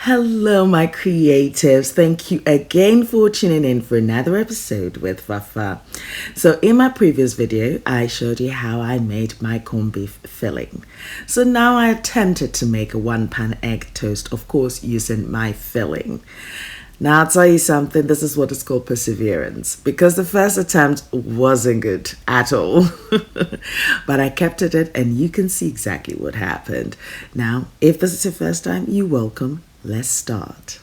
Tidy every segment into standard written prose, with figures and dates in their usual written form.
Hello, my creatives. Thank you again for tuning in for another episode with Fafa. So in my previous video, I showed you how I made my corned beef filling. So now I attempted to make a one-pan egg toast, of course, using my filling. Now I'll tell you something, this is what is called perseverance, because the first attempt wasn't good at all. But I kept at it and you can see exactly what happened. Now, if this is your first time, you're welcome. Let's start.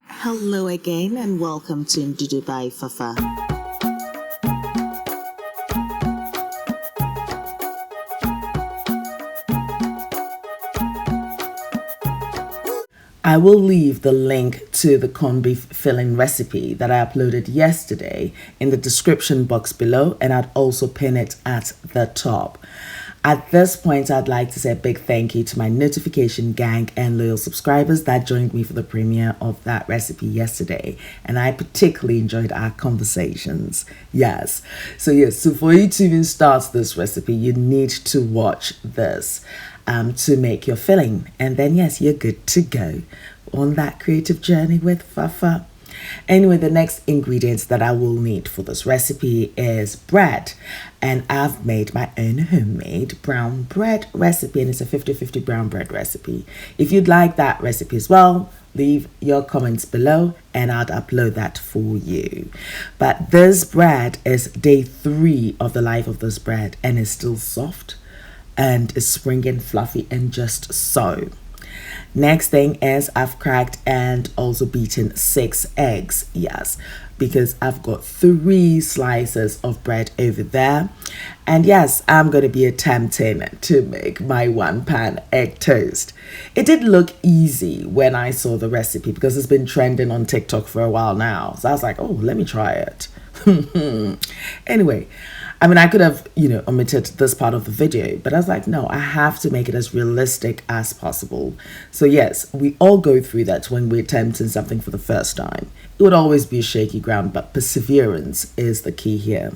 Hello again and welcome to Ndudu by Fafa. I will leave the link to the corned beef filling recipe that I uploaded yesterday in the description box below, and I'd also pin it at the top. At this point, I'd like to say a big thank you to my notification gang and loyal subscribers that joined me for the premiere of that recipe yesterday. And I particularly enjoyed our conversations. Yes. So for you to even start this recipe, you need to watch this to make your filling. And then, yes, you're good to go on that creative journey with Fafa. Anyway, the next ingredients that I will need for this recipe is bread, and I've made my own homemade brown bread recipe, and it's a 50-50 brown bread recipe. If you'd like that recipe as well, leave your comments below and I'll upload that for you. But this bread is day 3 of the life of this bread, and it's still soft and is springy and fluffy and just so. Next thing is I've cracked and also beaten 6 eggs. Yes, because I've got 3 slices of bread over there. And yes, I'm going to be attempting to make my one-pan egg toast. It did look easy when I saw the recipe because it's been trending on TikTok for a while now. So I was like, oh, let me try it. Anyway, I mean, I could have, omitted this part of the video, but I was like, no, I have to make it as realistic as possible. So yes, we all go through that when we're attempting something for the first time. It would always be shaky ground, but perseverance is the key here.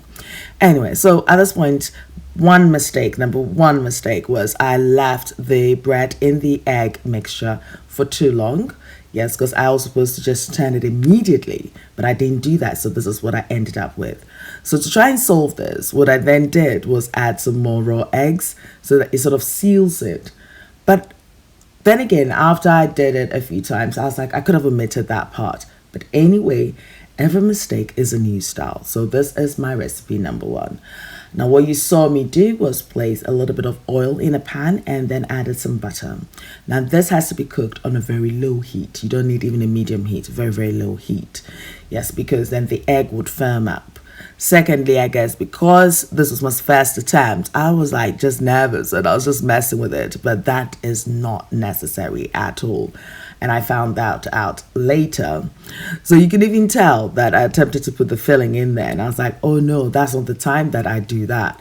Anyway, so at this point, number one mistake was I left the bread in the egg mixture for too long. Yes, because I was supposed to just turn it immediately, but I didn't do that. So this is what I ended up with. So to try and solve this, what I then did was add some more raw eggs so that it sort of seals it. But then again, after I did it a few times, I was like, I could have omitted that part. But anyway, every mistake is a new style. So this is my recipe number 1. Now, what you saw me do was place a little bit of oil in a pan and then added some butter. Now, this has to be cooked on a very low heat. You don't need even a medium heat, very, very low heat. Yes, because then the egg would firm up. Secondly, I guess because this was my first attempt, I was like just nervous and I was just messing with it. But that is not necessary at all. And I found that out later. So you can even tell that I attempted to put the filling in there. And I was like, oh no, that's not the time that I do that.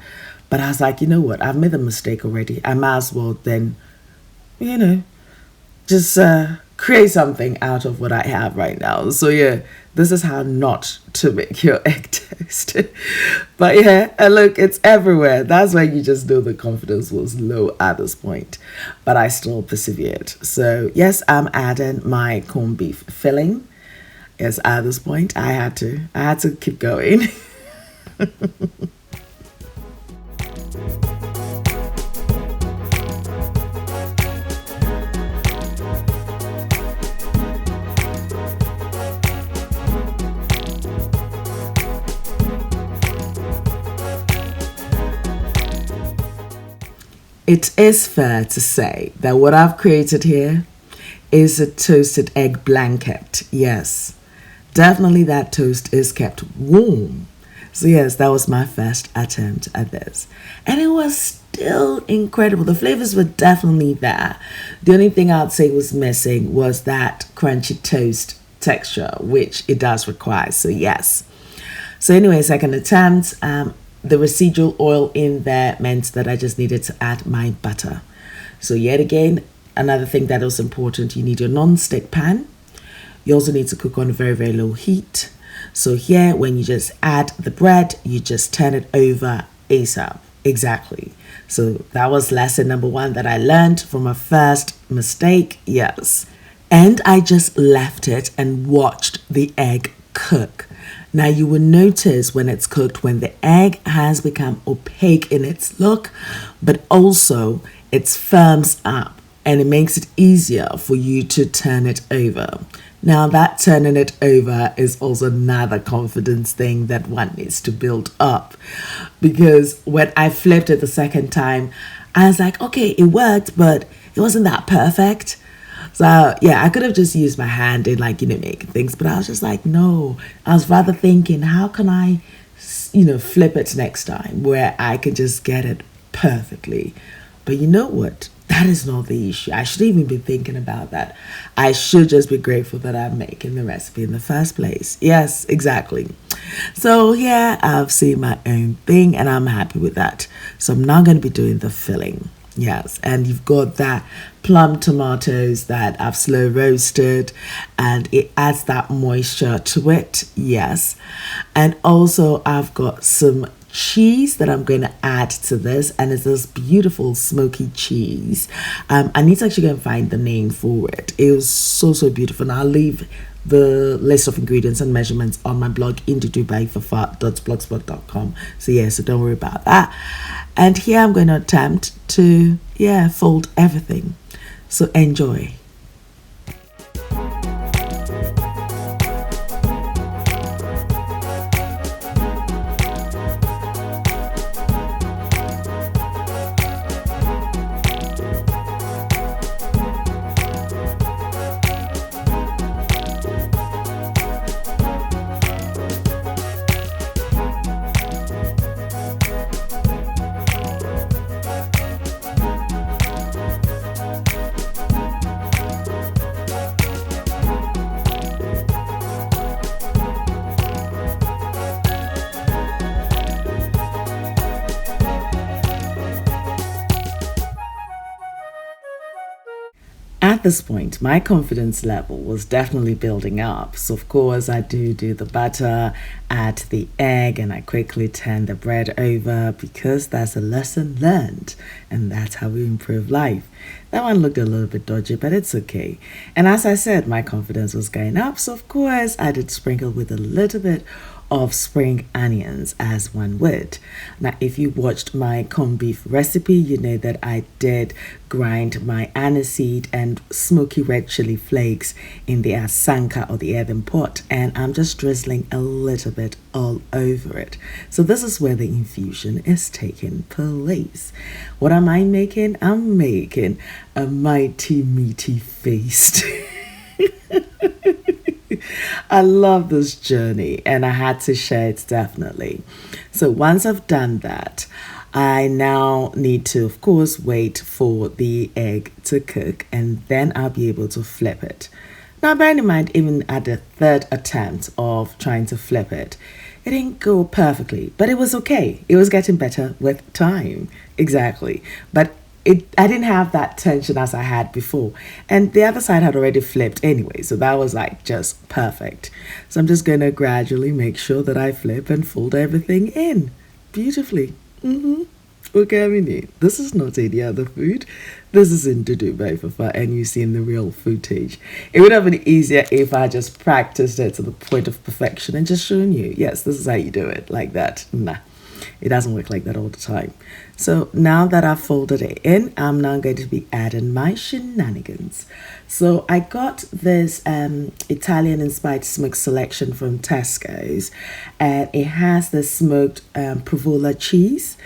But I was like, you know what? I've made a mistake already. I might as well then, just create something out of what I have right now. So yeah, this is how not to make your egg toast. But yeah, and look, it's everywhere. That's why you just know the confidence was low at this point. But I still persevered. So yes, I'm adding my corned beef filling. Yes, at this point, I had to keep going. It is fair to say that what I've created here is a toasted egg blanket. Yes, definitely that toast is kept warm. So yes, that was my first attempt at this. And it was still incredible. The flavors were definitely there. The only thing I'd say was missing was that crunchy toast texture, which it does require. So yes. So anyway, second attempt. The residual oil in there meant that I just needed to add my butter. So yet again, another thing that was important, you need your non-stick pan. You also need to cook on a very, very low heat. So here, when you just add the bread, you just turn it over ASAP. Exactly. So that was lesson number 1 that I learned from my first mistake. Yes, And I just left it and watched the egg cook. Now you will notice when it's cooked, when the egg has become opaque in its look, but also it firms up and it makes it easier for you to turn it over. Now that turning it over is also another confidence thing that one needs to build up, because when I flipped it the second time, I was like, okay, it worked, but it wasn't that perfect. So yeah, I could have just used my hand and making things, but I was just like, no, I was rather thinking, how can I, flip it next time where I can just get it perfectly. But you know what? That is not the issue. I shouldn't even be thinking about that. I should just be grateful that I'm making the recipe in the first place. Yes, exactly. So yeah, I've seen my own thing and I'm happy with that. So I'm not going to be doing the filling. Yes, and you've got that plum tomatoes that I've slow roasted and it adds that moisture to it. Yes, and also I've got some cheese that I'm going to add to this, and it's this beautiful smoky cheese. I need to actually go and find the name for it. It was so beautiful, and I'll leave the list of ingredients and measurements on my blog ndudu.blogspot.com. So yeah, so don't worry about that. And here I'm going to attempt to fold everything. So enjoy. At this point, my confidence level was definitely building up. So of course I do the butter, add the egg, and I quickly turn the bread over because that's a lesson learned and that's how we improve life. That one looked a little bit dodgy, but it's okay. And as I said, my confidence was going up. So of course I did sprinkle with a little bit of spring onions, as one would. Now, if you watched my corned beef recipe, you know that I did grind my aniseed and smoky red chili flakes in the asanka or the earthen pot, and I'm just drizzling a little bit all over it. So this is where the infusion is taking place. What am I making? I'm making a mighty meaty feast. I love this journey and I had to share it definitely. So once I've done that, I now need to, of course, wait for the egg to cook and then I'll be able to flip it. Now, bear in mind, even at the third attempt of trying to flip it, it didn't go perfectly, but it was okay. It was getting better with time. Exactly. But I didn't have that tension as I had before, and the other side had already flipped anyway, so that was just perfect. So I'm just going to gradually make sure that I flip and fold everything in beautifully. Okay, I mean, this is not any other food. This is Ndudu by Fafa, and you see in the real footage. It would have been easier if I just practiced it to the point of perfection and just shown you, yes, this is how you do it, like that. Nah. It doesn't work like that all the time. So now that I've folded it in, I'm now going to be adding my shenanigans. So I got this Italian inspired smoked selection from Tesco's, and it has the smoked provola cheese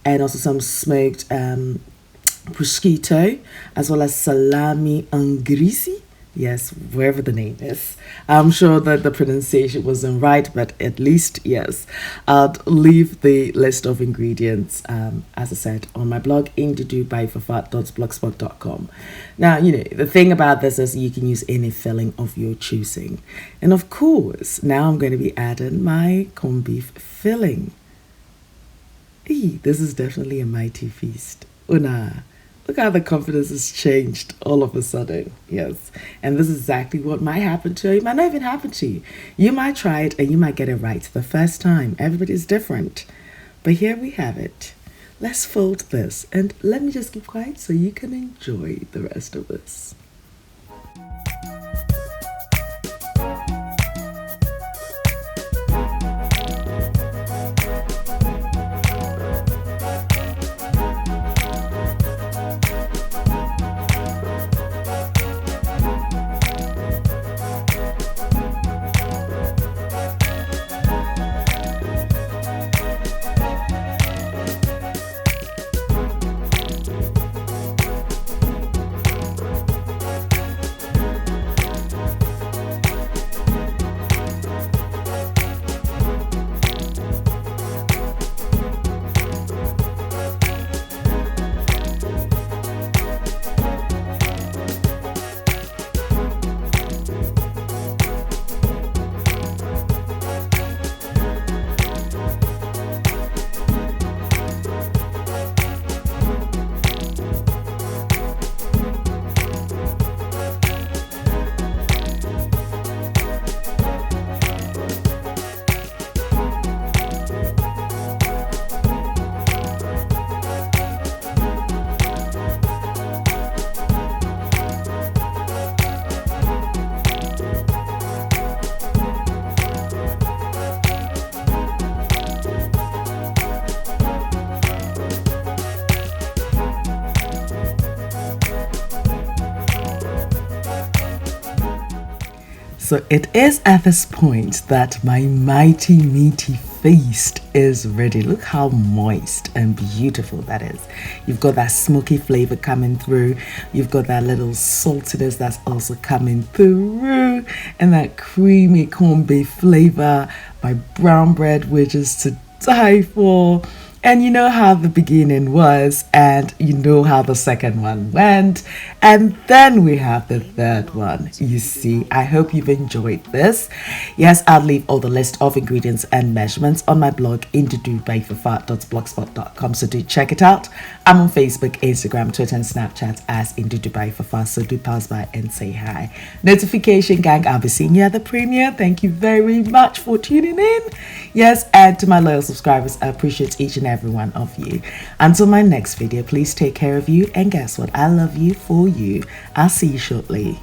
and also some smoked prosciutto, as well as salami unghERESE. Yes, wherever the name is. I'm sure that the pronunciation wasn't right, but at least, yes. I'll leave the list of ingredients, as I said, on my blog, ndudubyfafa.blogspot.com. Now, the thing about this is you can use any filling of your choosing. And of course, now I'm going to be adding my corned beef filling. This is definitely a mighty feast. Una. Look how the confidence has changed all of a sudden. Yes. And this is exactly what might happen to you. It might not even happen to you. You might try it and you might get it right the first time. Everybody's different. But here we have it. Let's fold this. And let me just keep quiet so you can enjoy the rest of this. So it is at this point that my mighty meaty feast is ready. Look how moist and beautiful that is. You've got that smoky flavor coming through. You've got that little saltiness that's also coming through, and that creamy corned beef flavor. My brown bread, which is to die for. And you know how the beginning was, and you know how the second one went, and then we have the third one. You see, I hope you've enjoyed this. Yes, I'll leave all the list of ingredients and measurements on my blog, ndudubyfafa.blogspot.com, so do check it out. I'm on Facebook, Instagram, Twitter, and Snapchat as Ndudubyfafa, so do pass by and say hi. Notification gang, I'll be seeing you at the premiere. Thank you very much for tuning in. Yes, and to my loyal subscribers, I appreciate each and every one of you. Until my next video, please take care of you, and guess what? I love you for you. I'll see you shortly.